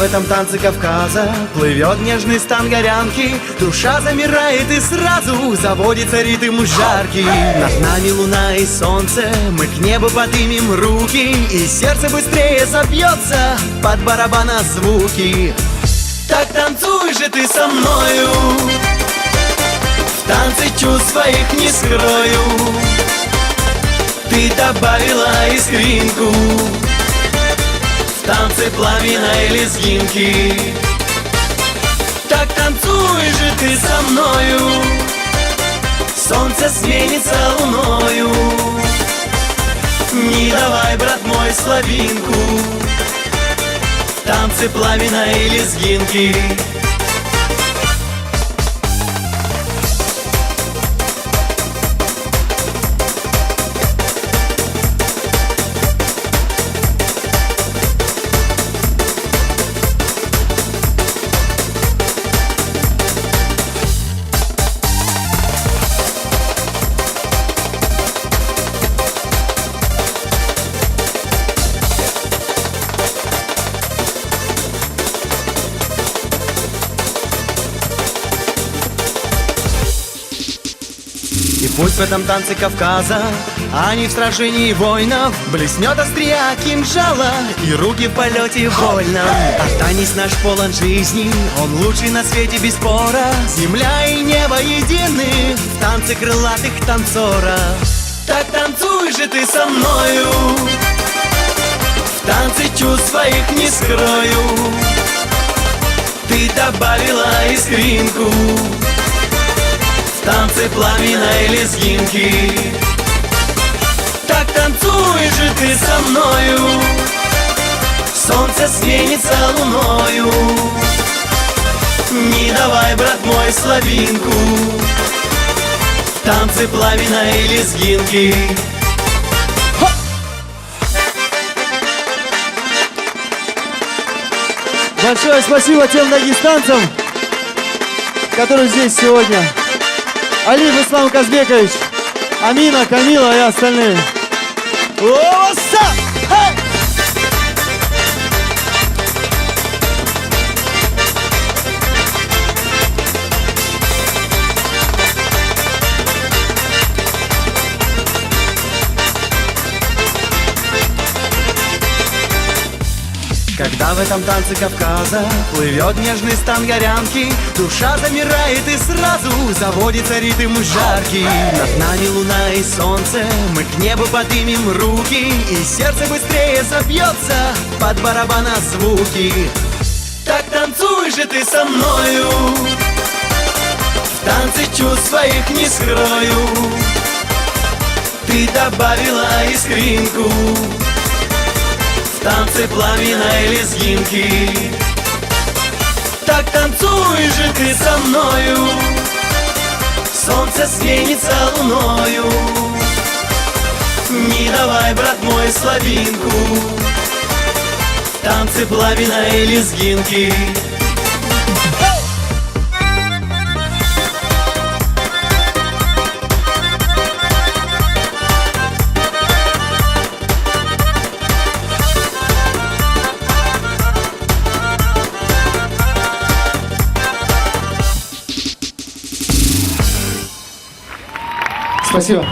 в этом танце Кавказа плывет нежный стан горянки, душа замирает и сразу заводится ритм жаркий. Над нами луна и солнце, мы к небу поднимем руки, и сердце быстрее забьется под барабана звуки. Так танцуй же ты со мною, в танце чувств своих не скрою. Ты добавила искринку в танце пламенной лезгинки. Так танцуй же ты со мною, солнце сменится луною. Не давай, брат мой, слабинку в танце пламенной лезгинки. И пусть в этом танце Кавказа, а не в сражении воинов, блеснет острия кинжала и руки в полете вольно. А танец наш полон жизни, он лучший на свете без спора. Земля и небо едины в танце крылатых танцоров. Так танцуй же ты со мною, в танце чувств своих не скрою. Ты добавила искринку в танце пламенной лезгинки. Так танцуй же ты со мною, солнце сменится луною. Не давай, брат мой, слабинку в танце пламенной лезгинки. Большое спасибо тем дагестанцам, которые здесь сегодня. Алиев Ислам Казбекович, Амина, Камила и остальные. Когда в этом танце Кавказа плывет нежный стан горянки, душа замирает и сразу заводится ритм жаркий. Над нами луна и солнце, мы к небу поднимем руки, и сердце быстрее забьется под барабана звуки. Так танцуй же ты со мною, в танце чувств своих не скрою. Ты добавила искринку в танце пламенной лезгинки. Так танцуй же ты со мною, солнце сменится луною. Не давай, брат мой, слабинку в танце пламенной лезгинки. Спасибо.